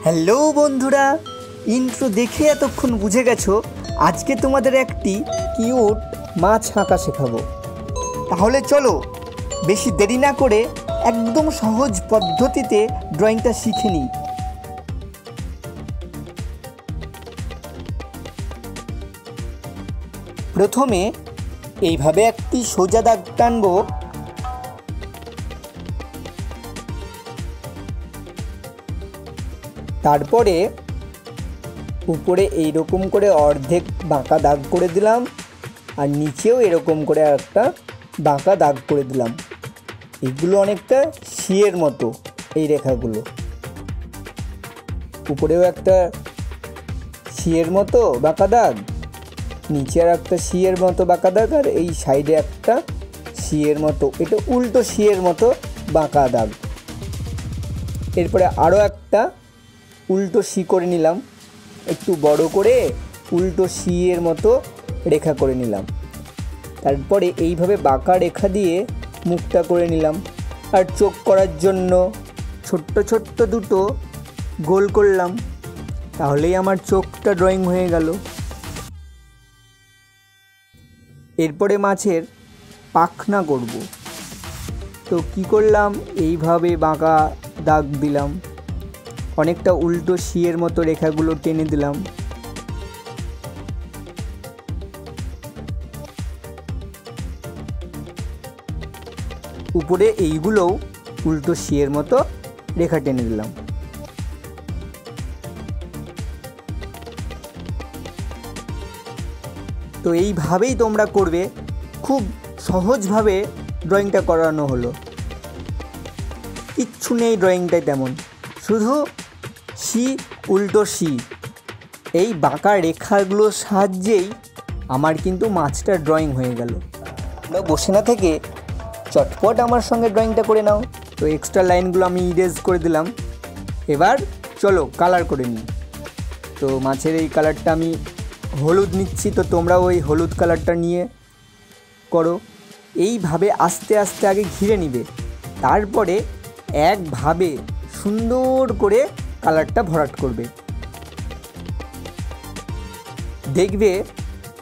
Hello বন্ধুরা, intro দেখে এতক্ষণ বুঝে গেছো আজকে তোমাদের একটি কিউট মাছ আঁকা শেখাবো। তাহলে চলো বেশি দেরি না করে একদম সহজ পদ্ধতিতে ড্রয়িংটা শিখে নিই। প্রথমে এইভাবে একটি সোজা দাগ টানবো। তারপরে উপরে এইরকম করে অর্ধেক বাঁকা দাগ করে দিলাম, আর নিচেও এরকম করে একটা বাঁকা দাগ করে দিলাম। এগুলো অনেকটা শিয়ের মতো, এই রেখাগুলো উপরেও একটা শিয়ের মতো বাঁকা দাগ, নিচে আর একটা শিয়ের মতো বাঁকা দাগ, আর এই সাইডে একটা শিয়ের মতো, এটা উল্টো শিয়ের মতো বাঁকা দাগ। এরপরে আরও একটা উল্টো শি করে নিলাম, একটু বড় করে উল্টো শিয়ের মতো রেখা করে নিলাম। তারপরে এইভাবে বাঁকা রেখা দিয়ে মুখটা করে নিলাম, আর চোখ করার জন্য ছোট্ট ছোট্ট দুটো গোল করলাম। তাহলেই আমার চোখটা ড্রয়িং হয়ে গেল। এরপরে মাছের পাখনা করব। তো কি করলাম, এইভাবে বাঁকা দাগ দিলাম, অনেকটা উল্টো শিয়ের মতো রেখাগুলো টেনে দিলাম। উপরে এইগুলোও উল্টো শিয়ের মতো রেখা টেনে দিলাম। তো এইভাবেই তোমরা করবে, খুব সহজভাবে ড্রয়িংটা করানো হলো। কিচ্ছু নেই ড্রয়িংটায় তেমন, শুধু শি উল্টো শি, এই বাঁকা রেখাগুলোর সাহায্যেই আমার কিন্তু মাছটা ড্রয়িং হয়ে গেল। তোমরা বসে না থেকে চটপট আমার সঙ্গে ড্রয়িংটা করে নাও। তো এক্সট্রা লাইনগুলো আমি ইরেজ করে দিলাম। এবার চলো কালার করে নিই। তো মাছের এই কালারটা আমি হলুদ নিচ্ছি, তো তোমরাও ওই হলুদ কালারটা নিয়ে করো। এইভাবে আস্তে আস্তে আগে ঘিরে নিবে, তারপরে একভাবে সুন্দর করে কালারটা ভরাট করবে। দেখবে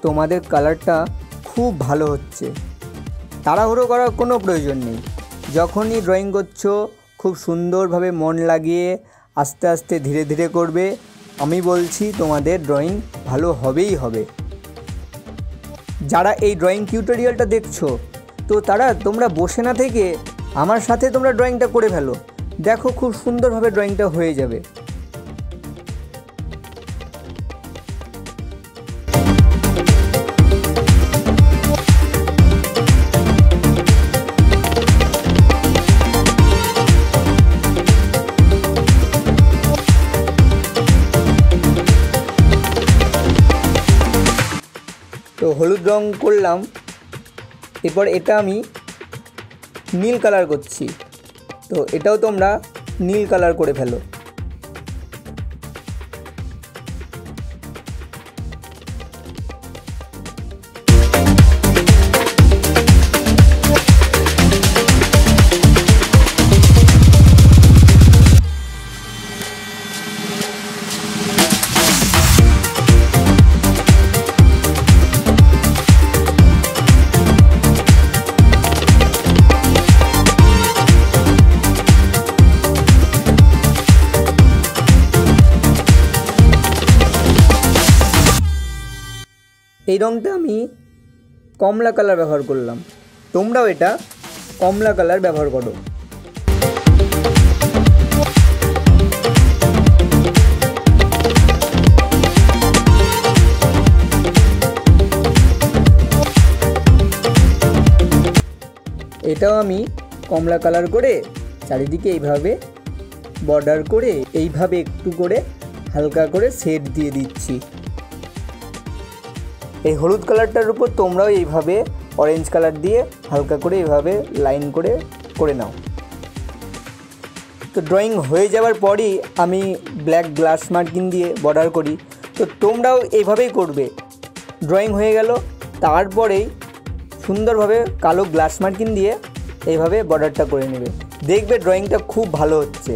তোমাদের কালারটা খুব ভালো হচ্ছে। তাড়াহুড়ো করার কোনো প্রয়োজন নেই। যখনই ড্রয়িং করছো খুব সুন্দরভাবে মন লাগিয়ে আস্তে আস্তে ধীরে ধীরে করবে। আমি বলছি তোমাদের ড্রয়িং ভালো হবেই হবে। যারা এই ড্রয়িং টিউটোরিয়ালটা দেখছো, তো তোমরা বসে না থেকে আমার সাথে তোমরা ড্রয়িংটা করে ফেলো। দেখো খুব সুন্দরভাবে ড্রয়িংটা হয়ে যাবে। তো হলুদ রং করলাম, এরপর এটা আমি নীল কালার করছি। তো এটাও তোমরা নীল কালার করে ফেলো। এই রঙটা আমি কমলা কালার ব্যবহার করলাম, তোমরাও এটা কমলা কালার ব্যবহার করো। এটাও আমি কমলা কালার করে চারিদিকে এইভাবে বর্ডার করে এইভাবে একটু করে হালকা করে শেড দিয়ে দিচ্ছি। এই হলুদ কালারটার উপর তোমরাও এইভাবে অরেঞ্জ কালার দিয়ে হালকা করে এইভাবে লাইন করে নাও। তো ড্রয়িং হয়ে যাওয়ার পরই আমি ব্ল্যাক গ্লাস মার্কিং দিয়ে বর্ডার করি। তো তোমরাও এইভাবেই করবে। ড্রয়িং হয়ে গেল, তারপরেই সুন্দরভাবে কালো গ্লাস মার্কিং দিয়ে এইভাবে বর্ডারটা করে নেবে। দেখবে ড্রয়িংটা খুব ভালো হচ্ছে।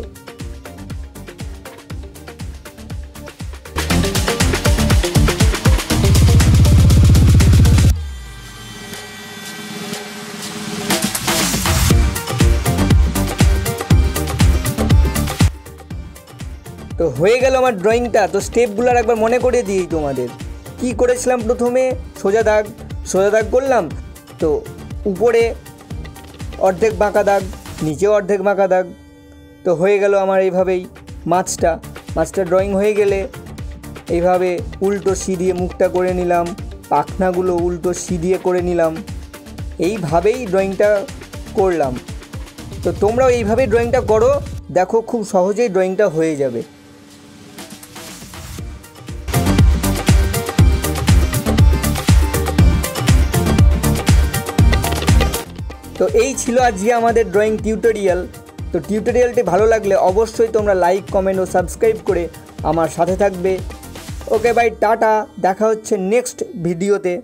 তো হয়ে গেল আমার ড্রয়িংটা। তো স্টেপগুলো একবার মনে করে দিই তোমাদের। কি করেছিলাম, প্রথমে সোজা দাগ করলাম, তো উপরে অর্ধেক বাঁকা দাগ, নিচেও অর্ধেক বাঁকা দাগ। তো হয়ে গেল আমার এইভাবেই মাছটা ড্রয়িং হয়ে গেলে এইভাবে উল্টো সি দিয়ে মুখটা করে নিলাম, পাখনাগুলো উল্টো সি দিয়ে করে নিলাম। এইভাবেই ড্রয়িংটা করলাম। তো তোমরাও এইভাবেই ড্রয়িংটা করো, দেখো খুব সহজেই ড্রয়িংটা হয়ে যাবে। তো এই ছিল আজকে আমাদের ড্রয়িং টিউটোরিয়াল। তো টিউটোরিয়ালটি ভালো লাগলে অবশ্যই তোমরা লাইক, কমেন্ট ও সাবস্ক্রাইব করে আমার সাথে থাকবে। ওকে বাই, টাটা, দেখা হচ্ছে নেক্সট ভিডিওতে।